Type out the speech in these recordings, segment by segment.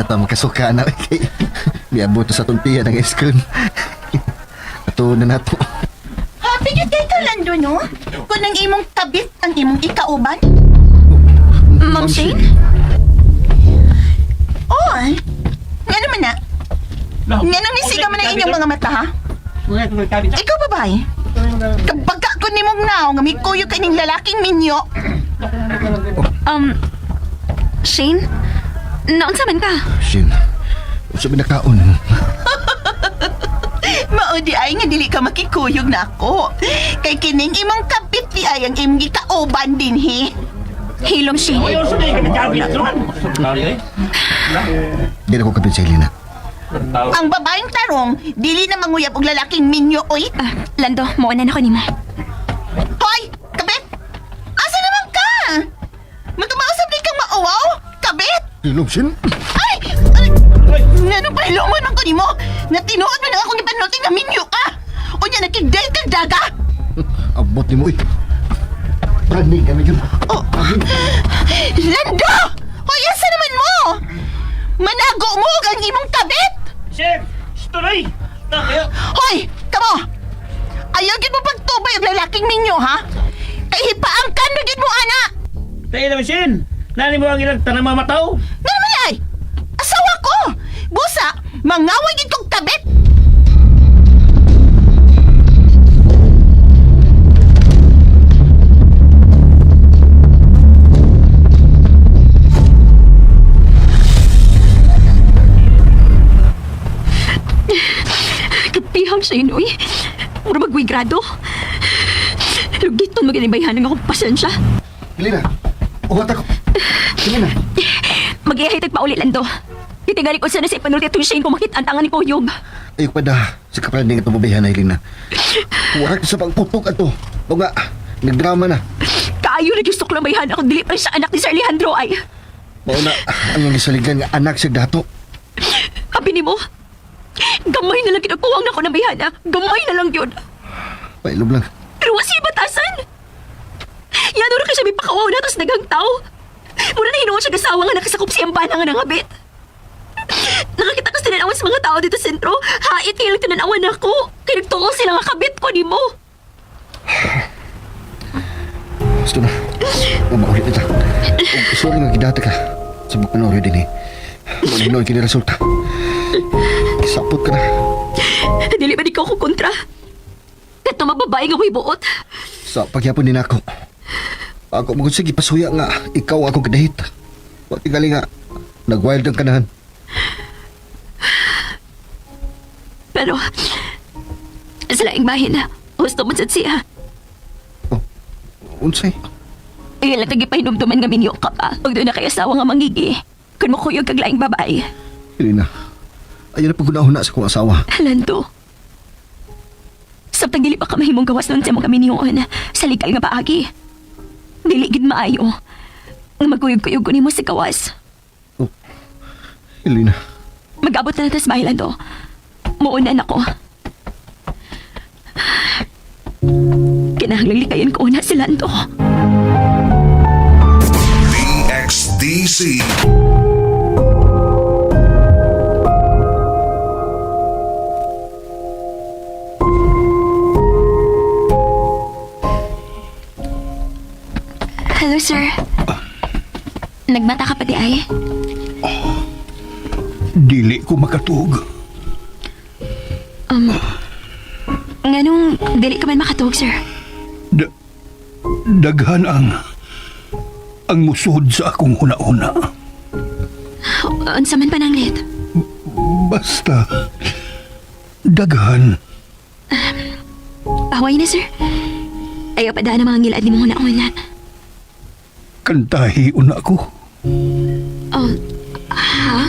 ta makasuka na kay miabot sa tumpiya ng iskon. Ato na nato. Happy ka kay Kalando, no? Kung ang imong tabit ang imong ikauban. Ma'am Shane? Oh, nga naman na. Nga nang nisiga man ang inyong mga mata, ha? Ikaw, babae. Kapag ako ni mong nao, nga may kuyo ka ning lalaking minyo. Shane? Naunsa man ka? Shin. Sa binakaon. Maudi ay nga dili ka makikuyog na ako. Kay kining imong kapit di ay ang imong ikauban din, he. Hilom, Shane. Di na ko kapit sa Helena. Ang babaeng tarong, dili na manguyab og lalaking minyo, oy. Lando, maunan ako nimo. Hoy! Kabit! Asa naman ka? Matumausap di kang mauwaw? Kabit! Ilog, Shin. Ay! Ano pa hiluman ako ni mo? Nga tinuod mo na akong ipanutin na minyo ka! O niya nakigday ka daga! Abot ni mo eh. Praning kami yun. Oh! Lando! Hoy, asa naman mo? Manago mo ang imong kabit! Sir! Tuloy! Hoy! Kamo! Ayaw gid mo pagtubay ang lalaking minyo, ha? Kay hipaangkan na gid mo, ana! Tayo naman, Shin! Nani mo ang ilang tanang mamataw? Nga naman ay! Asawa ko! Busa! Mangaway gid kong kabit! Kapihang Shane, uy. Mura magwigrado. Lugit to maginibayhan ng akong pasensya. Helena. Uhat ako. Helena. Mag-iahitag pa ulit, Lando. Titingali ko sana sa ipanulti itong Shane kung makita ang tangan ni Kuyog. Ayok pa da. Sa kapraning ito mabihan na Helena. Warak sa pagputok ato. O nga. Nagdrama na. Kaayo na yung suklang bayhan ako dili pa siya anak ni Sir Alejandro ay. Mauna. Ang gisaligan nga anak siya dato. Habi ni mo, gamay na lang kinakuwang na ko ng bayhan. Gamay na lang yun. Pailob lang. Pero wasi batasan. Yan rin ka siya may pakawaw na tapos nagang tao. Muna na hinuon siya kasawa nga nakasakop siyang bana nga nangabit. Nakakita ko tinanawan sa mga tao dito sa sentro. Hait kayo lang tinanawan ako. Kaya nagtungo sila nga kabit ko ni mo. Gusto na. Maulit na ta. Sorry nga gidata ka. Sa bukanori din eh. Malinoy kini resulta. Isapot ka na. Dili ba di ko ako kontra? Kahit na mababae nga ko'y buot. Sa pagyapon din ako. Ako mo sige pasuya nga. Ikaw ako kadahit. Pati gali nga. Nag-wild ang kanahan. Pero, sa laing bahin na, gusto mo sa siya. Unsay? Iyan lang tagi pahinumduman nga minyo ka pa. Huwag doon na kayo asawa nga mangigi. Kung mo kuyog kag laing babae. Helena. Ayaw na pagunahon na sa kong asawa. Lando. Sabtang dili pa ka mahimong gawas nun sa mga minyoon sa legal nga paagi. Dili gid maayo. Nga magkuyog-kuyog ko nimo sa gawas. Helena. Mag-abot na natas bahay, Lando. Muunan ako. Kinahanglang likayin ko una si Lando. DXDC. Hello, sir. Nagmata ka pa di ay? Dili ko makatug. Nganong dili ka man makatuog, sir? Daghan ang musod sa akong una-una. Unsa man pananglit? Basta daghan. Pahaway na, sir. Ayaw pa daan ang mga ngilad ni mong una-una. Kantahi una ko. Ha?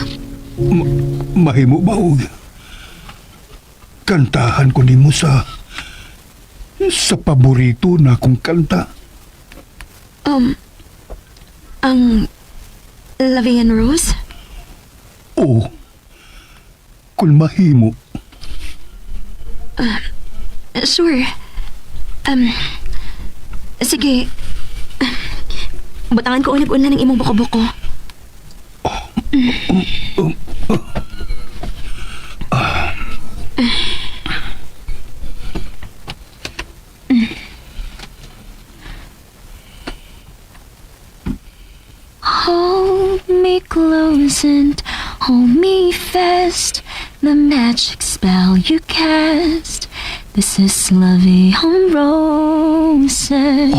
Mahimo ba og kantahan ko nimo sa paborito na akong kanta? Ang Loving and Rose? O kung mahimo. Sure. Sige. Butangan ko unag-unlan ng imong buko-buko. present. Hold me fast, the magic spell you cast. This is lovey on roses.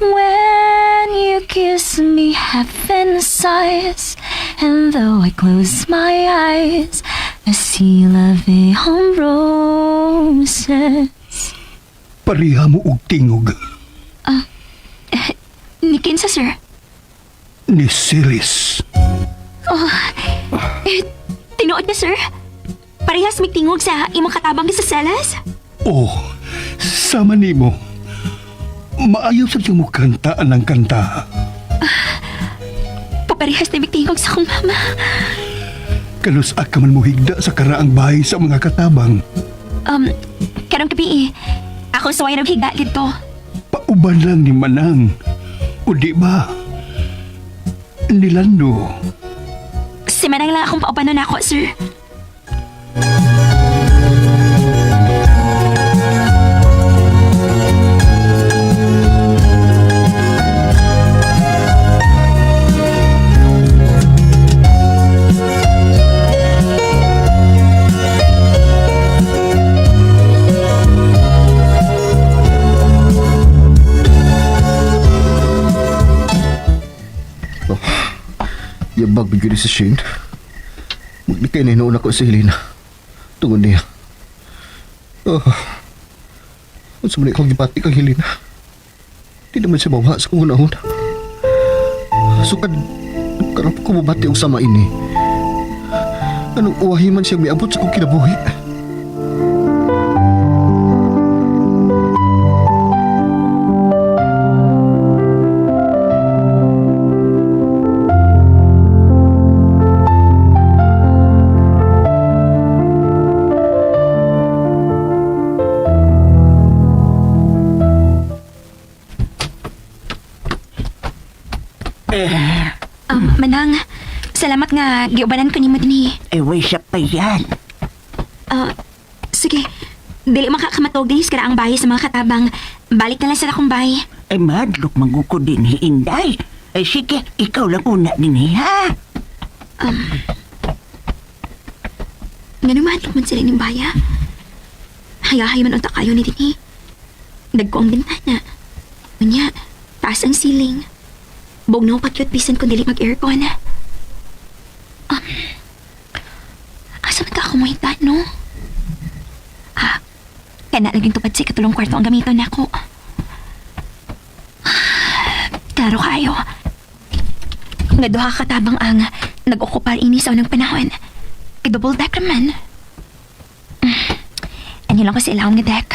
When you kiss me, heaven sighs, and though I close my eyes, I see lovey on roses. Pariha mo og tingog Ni kinsa, sir? ni Silis. Tinuod na, sir? Parehas may tingog sa imong katabang sa selas? Oh, sama nimo. Maayaw sa mo kantaan ng kanta. Paparehas na may tingog sa akong mama. Kalusa ka man mo higda sa karaang bahay sa mga katabang. Karong gabi ako saway naghiga dito. Pauban lang ni Manang. O di ba? Nilando. Si Manang lang akong paupanon ako, sir. Yabag bigyan ni si Shane. Maglikay na hinoon ako sa Helena. Tungod niya. Kung sa mali akong gipati kang Helena, di naman siya mawa sa kong unahon. Sukad, karap ko mabati ang sama ini. Anong uwahi man siya may abot sa kong kinabuhi. Manang, salamat nga giubanan ko nimo dinhi. Way siya pa yan. Sige, dili makakamatog dinhi sa karaang bahay sa mga katabang. Balik na lang sa akong bahay. Madlok manguko din hi Inday. Sige, ikaw lang una din ha. Nga naman, man sila ng baya. Hayahay man unta kayo ni dinhi. Dagko ang bintana. Unya, taas ang ceiling. Bugnaw pakyot bisan kung dili mag-aircon. Asa man ka ako mo higdan, no? Kana naging tupad si katulong kwarto ang gamiton nako. Klaro kayo. Nga duha katabang ang nag-okupar ini sa unang panahon. Kay double deck naman. Ano lang ko sa ilawang nga deck.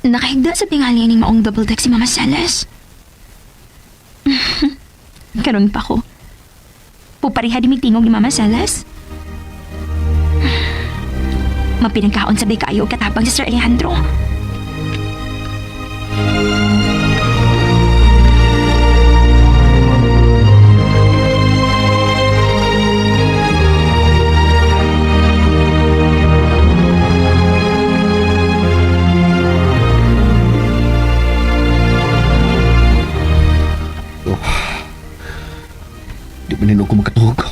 Nakahigda sa tingali ning maong double deck si Mama Salas. Karon pa ko. Pupariha di tingog ni Mama Salas. Mapinangkaon sabay kayo og katabang si Sir Alejandro. Di ba nino ko magkatuhog?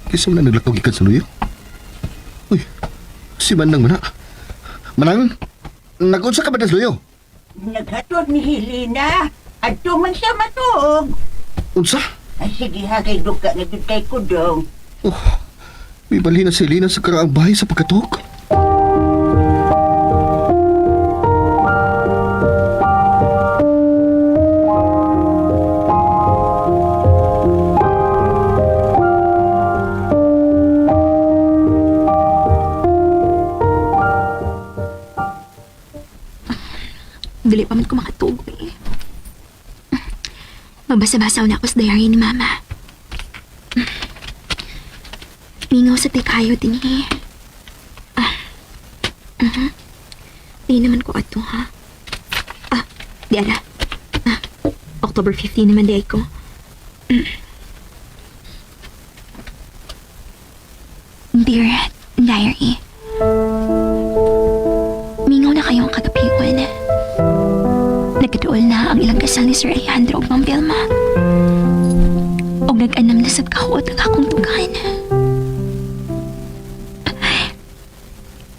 Kisam na naglakaw ikan sa luyo? Uy, si Manang mana. Manang, nag-unsa ka ba na sa luyo? Naghatod ni Helena. Adto man siya matuog. Unsa? Sige ha, kay duka na dun kay Kudong. May bali na si Lina sa karaang bahay sa pagkatuhog. Dili pa man ko makatulog eh. Mabasa-basa na ako sa diary ni Mama. Mingaw sa tikayo din eh. Di naman ko ato ha. Di ala. October 15 naman di ko. Dear Diary, mingaw na kayo ang kagapiwan. Nagkatuol na ang ilang kasal ni Sir Alejandro ug Ma'am Vilma.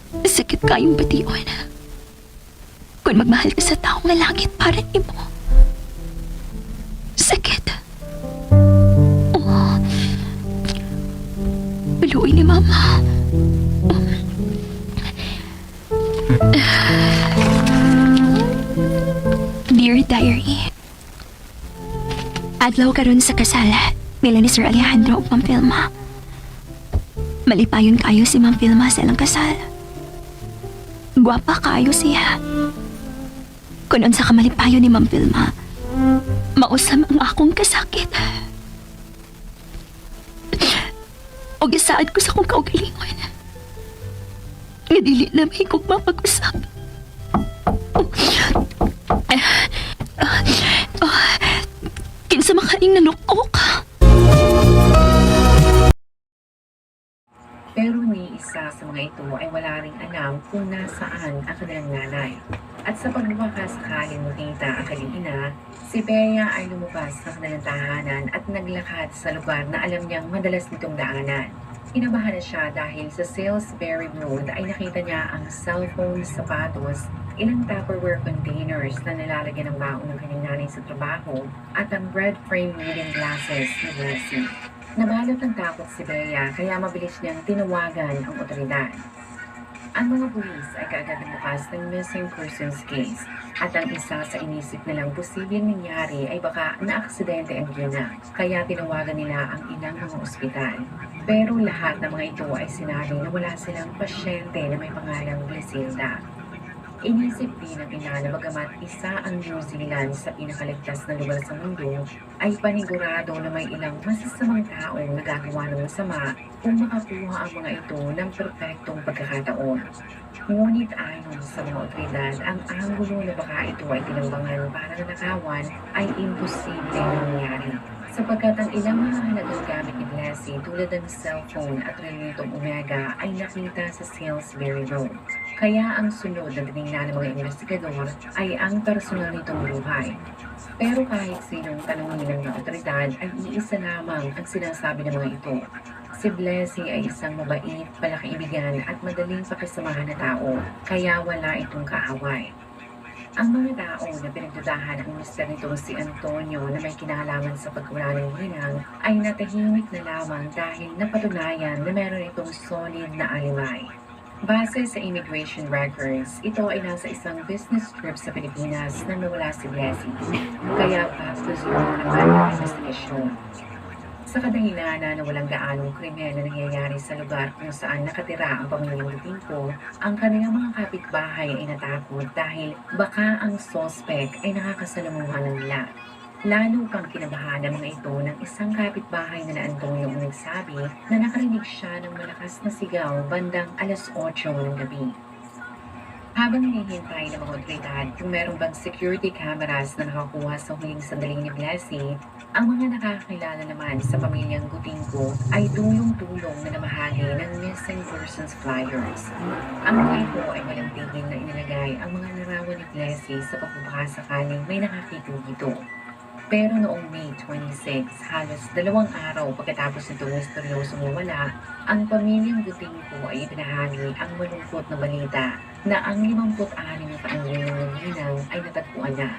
Sakit kayong batiwan. Kung magmahal ka sa taong nga langit para nimo. Sakit. Oh. Baluin ni Mama. Dear Diary, adlaw karon sa kasal nila ni Sir Alejandro ug Ma'am Pilma. Malipayon kayo si Ma'am Pilma sa ilang kasal. Gwapa kayo siya. Kung unsa ka malipayon ni Ma'am Pilma, mausam ang akong kasakit. O gisaad ko sa akong kaugalingon. Nga dili na may kong mapag-usap. Kinsa makaing nanukok. Pero ni isa sa mga ito ay wala ring alam kung nasaan ang kanilang nanay. At sa pagbubakas sakaling makita ang kanilang ina, si Bea ay lumabas sa kanilang tahanan at naglakad sa lugar na alam niyang madalas nitong daanan. Kinabahan na siya dahil sa Salisbury Road ay nakita niya ang cellphone, sapatos, ilang Tupperware containers na nilalagyan ng baon ng kanyang nanay sa trabaho at ang red frame reading glasses ni Jessie. Nabalot ng takot si Bea kaya mabilis niyang tinawagan ang otoridad. Ang mga pulis ay kaagad nagbukas ng missing persons case at ang isa sa inisip nilang posibleng nangyari ay baka na-aksidente ang ina kaya tinawagan nila ang ilang mga ospital. Pero lahat ng mga ito ay sinabi na wala silang pasyente na may pangalang Blisilda. Inisip din ng ina na bagamat isa ang New Zealand sa pinakaligtas na lugar sa mundo, ay panigurado na may ilang masasamang taong nagagawa ng masama kung makakuha ang mga ito ng perpektong pagkakataon. Ngunit ayon sa mga otoridad, ang anggulo na baka ito ay tinambangan para nanakawan ay imposible na nangyari. Sapagkat ang ilang mga halagang gamit ni Blessy tulad ng cellphone at relitong Omega ay nakita sa Salisbury Road. Kaya ang sunod na tinignan ng mga investigador ay ang personal nitong buhay. Pero kahit sinong tanongin ng mga otoridad ay iisa lamang ang sinasabi ng mga ito. Si Blessy ay isang mabait, palakaibigan at madaling pakisamahan na tao, kaya wala itong kaaway. Ang mga tao na pinagdudahan ang mister nitong si Antonio na may kinalaman sa pagkawala ng ginang ay natahimik na lamang dahil napatunayan na meron itong solid na alibay. Base sa immigration records, ito ay nasa isang business trip sa Pilipinas na nawala si Blessy. Kaya pastos yun naman ang investigasyon. Sa kadahilanan na walang gaanong krimen na nangyayari sa lugar kung saan nakatira ang pamilyang Lutinko, ang kanilang mga kapitbahay ay natakot dahil baka ang suspect ay nakakasalamuhan ng nila. Lalo pang kinabahan ng mga ito ng isang kapitbahay na Antonio ang nagsabi na nakarinig siya ng malakas na sigaw bandang 8:00 ng gabi. Habang hinihintay ng mga otoridad kung meron bang security cameras na nakakuha sa huling sandaling ni Blessy, ang mga nakakilala naman sa pamilyang Gutingko ay tulong-tulong na namahagi ng missing persons flyers. Ang mga ito ay walang tigil na inilagay ang mga larawan ni Blessy sa pagbabaka sakaling may nakakita dito. Pero noong May 26, halos 2 araw pagkatapos nitong misteryosong nawala, ang pamilyang Gutingko ay ibinahagi ang malungkot na balita na ang 56 na taong ng ginang ay natagpuan na.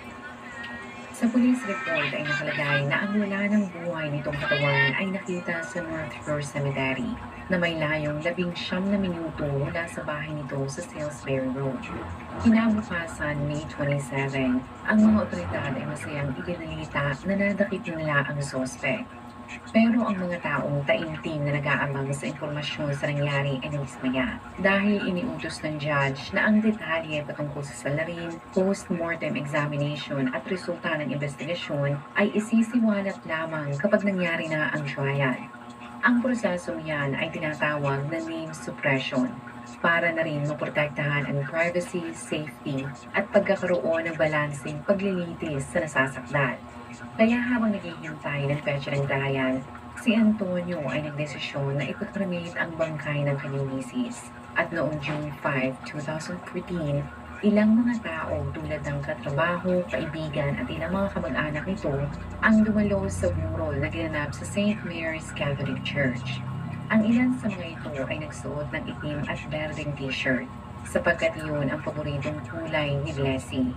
Sa police report ay nakalagay na ang wala ng buhay nitong katawan ay nakita sa North Shore Cemetery na may layong 19 na minuto mula sa bahay nito sa Salisbury Road. Kinabukasan, May 27, ang mga otoridad ay masayang ibinalita na nadakip nila ang suspect. Pero ang mga taong taimtim na nag-aabang sa impormasyon sa nangyari ay nagdismaya dahil iniutos ng judge na ang detalye patungkol sa salarin, post-mortem examination at resulta ng investigasyon ay isisiwalat lamang kapag nangyari na ang trial. Ang prosesong yan ay tinatawag na name suppression para na rin maprotektahan ang privacy, safety at pagkakaroon ng balanseng paglilitis sa nasasakdal. Kaya habang naghihintay ng petsa ng trial, si Antonio ay nagdesisyon na ipakremate ang bangkay ng kanyang misis. At noong June 5, 2014, ilang mga tao tulad ng katrabaho, kaibigan at ilang mga kamag-anak nito ang dumalo sa burol na ginanap sa St. Mary's Catholic Church. Ang ilan sa mga ito ay nagsuot ng itim at berdeng t-shirt sapagkat iyon ang paboritong kulay ni Blessy.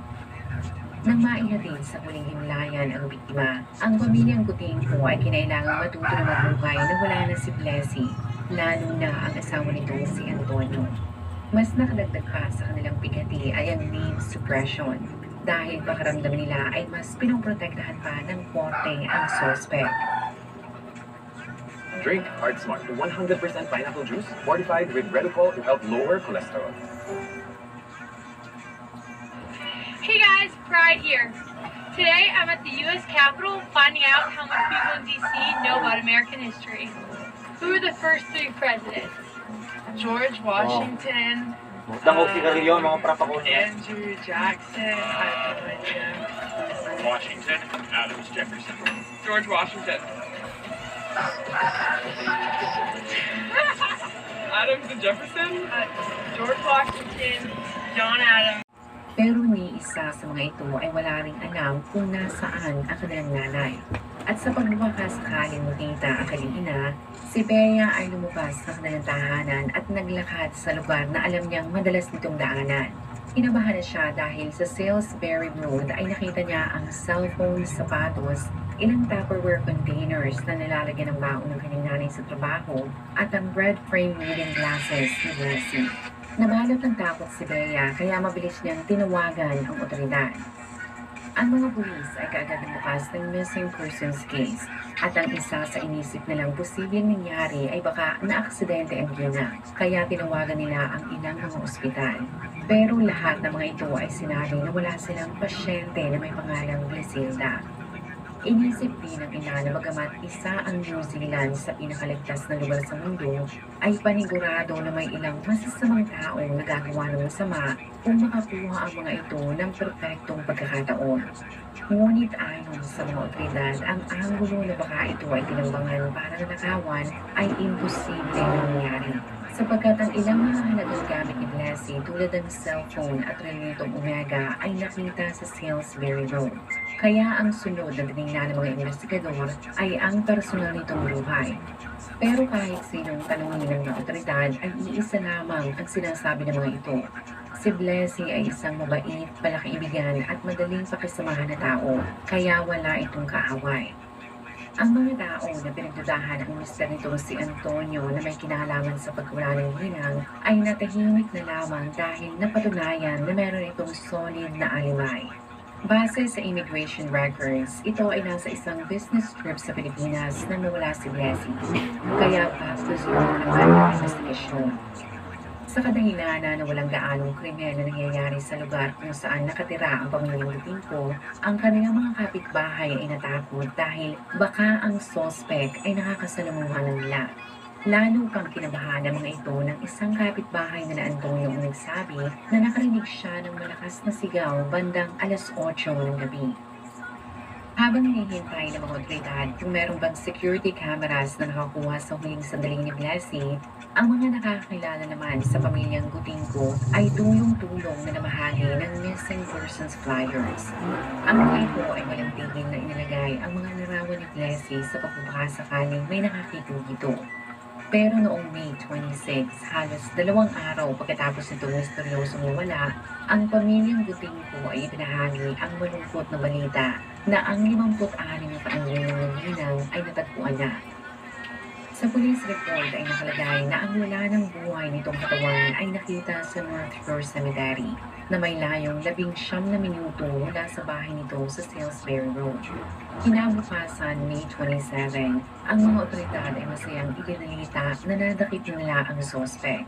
Nang maihatid sa huling himlayan ang biktima, ang pamilyang Gutingco ay kinailangang matuto na mabuhay na wala na si Blessy, lalo na ang asawa nito si Antonio. Mas nakadagdag pa sa kanilang bigati ay ang name suppression dahil pakaramdam nila ay mas pinoprotektahan pa ng korte ang suspect. Drink Heart Smart, the 100% pineapple juice fortified with Reducol to help lower cholesterol. Hey guys, Pride here. Today I'm at the U.S. Capitol finding out how much people in D.C. know about American history. Who were the first 3 presidents? George Washington, Andrew Jackson, I have no idea. Washington, Adams, Jefferson. George Washington. Adams and Jefferson? George Washington, John Adams. Pero ni isa sa mga ito ay wala ring alam kung nasaan ang kanilang nanay. At sa pagbubakas sakaling makita ang kanyang ina, si Bea ay lumabas sa kanilang tahanan at naglakad sa lugar na alam niyang madalas nitong daanan. Kinabahan na siya dahil sa Salisbury Road ay nakita niya ang cellphone, sapatos, ilang Tupperware containers na nilalagyan ng baon ng kanyang nanay sa trabaho at ang red frame reading glasses ni Blessy. Nabalot ng takot si Bea kaya mabilis niyang tinawagan ang otoridad. Ang mga pulis ay kaagad nagbukas ng missing persons case at ang isa sa inisip nilang posibleng nangyari ay baka naaksidente ang gina kaya tinawagan nila ang ilang mga ospital. Pero lahat ng mga ito ay sinabi na wala silang pasyente na may pangalang Blisilda. Inisip din ng ina na bagamat isa ang New Zealand sa pinakaligtas na lugar sa mundo, ay panigurado na may ilang masasamang taong nagagawa ng masama kung makakuha ang mga ito ng perpektong pagkakataon. Ngunit ayon sa mga otoridad, ang anggulo na baka ito ay tinambangan para nanakawan ay imposible nangyari. Sapagkat ang ilang mga halagang gamit ni Blessy tulad ng cellphone at relitong Omega ay nakita sa Salisbury Road. Kaya ang sunod na tinignan ng mga investigador ay ang personal nitong buhay. Pero kahit sinong tanongin ng mga otoridad ay iisa lamang ang sinasabi ng mga ito. Si Blessy ay isang mabait, palakiibigan at madaling pakisamahan na tao, kaya wala itong kaaway. Ang mga tao na pinagdudahan ang mister nitong si Antonio na may kinalaman sa pagkawala ng ginang ay natahimik na lamang dahil napatunayan na meron itong solid na alibay. Base sa immigration records, ito ay nasa isang business trip sa Pilipinas na nawala si Blessy. Kaya pastos yun naman ang investigasyon. Sa kadahilanan na walang gaanong krimen na nangyayari sa lugar kung saan nakatira ang pamilyang Gutingco, ang kanilang mga kapitbahay ay natakot dahil baka ang suspect ay nakakasalamuhan ng nila. Lalo pang kinabahan ng mga ito ng isang kapitbahay na Antonio ang nagsabi na nakarinig siya ng malakas na sigaw bandang 8:00 ng gabi. Habang hinihintay ng mga otoridad kung meron bang security cameras na nakakuha sa huling sandali ni Blessy, ang mga nakakilala naman sa pamilyang Gutingco ay tulong-tulong na namahagi ng missing persons flyers. Ang mga ito ay walang tigil na inilagay ang mga larawan ni Blessy sa pagbabaka sakaling may nakakita dito. Pero noong May 26, halos 2 araw pagkatapos nitong misteryosong nawala, ang pamilyang Gutingco ay ibinahagi ang malungkot na balita na ang 56 na taong ng ginang ay natagpuan na. Sa police report ay nakalagay na ang wala ng buhay nitong katawan ay nakita sa North Shore Cemetery na may layong 19 na minuto mula sa bahay nito sa Salisbury Road. Kinabukasan, May 27, ang mga otoridad ay masayang ibinalita na nadakip nila ang suspect.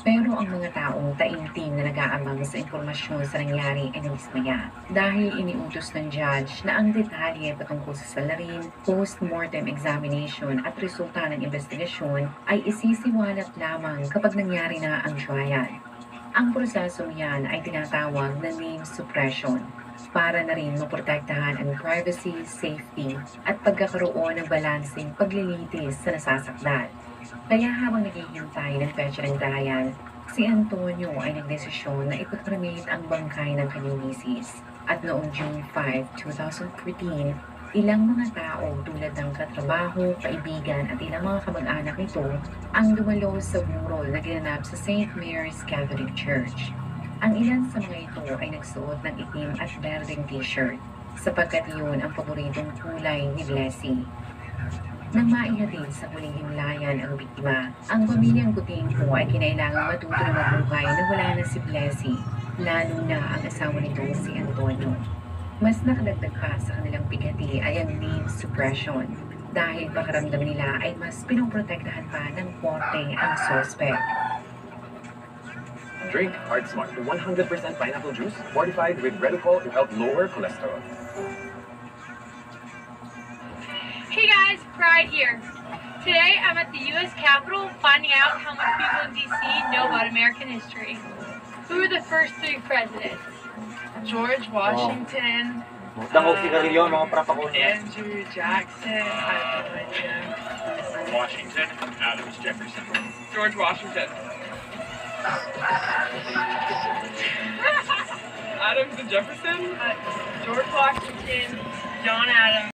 Pero ang mga taong taimtim na nag-aabang sa impormasyon sa nangyari ay nabismaya dahil iniutos ng judge na ang detalye patungkol sa salarin, post-mortem examination at resulta ng investigasyon ay isisiwalat lamang kapag nangyari na ang trial. Ang prosesong yan ay tinatawag na name suppression para na rin maprotektahan ang privacy, safety at pagkakaroon ng balanseng paglilitis sa nasasakdal. Kaya habang naghihintay ng petsa ng trial, si Antonio ay nagdesisyon na ipakremate ang bangkay ng kanyang misis. At noong June 5, 2014, Ilang mga tao tulad ng katrabaho, kaibigan at ilang mga kamag-anak nito ang dumalo sa burol na ginanap sa St. Mary's Catholic Church. Ang ilan sa mga ito ay nagsuot ng itim at berdeng t-shirt sapagkat iyon ang paboritong kulay ni Blessy. Nang maihatid sa huling himlayan ang biktima, ang pamilyang Gutingco ay kinailangang matuto na mabuhay na wala na si Blessy, lalo na ang asawa nito si Antonio. Mas nakadagdag pa sa kanilang bigati ay ang name suppression dahil pakaramdam nila ay mas pinoprotektahan pa ng korte ang suspect. Drink Hard Smart, 100% pineapple juice fortified with Reducol to help lower cholesterol. Hey guys, Pride here. Today I'm at the U.S. Capitol finding out how much people in D.C. know about American history. Who were the first 3 presidents? George Washington, Andrew Jackson, Washington, Adams, Jefferson. George Washington. Adams and Jefferson? George Washington, John Adams.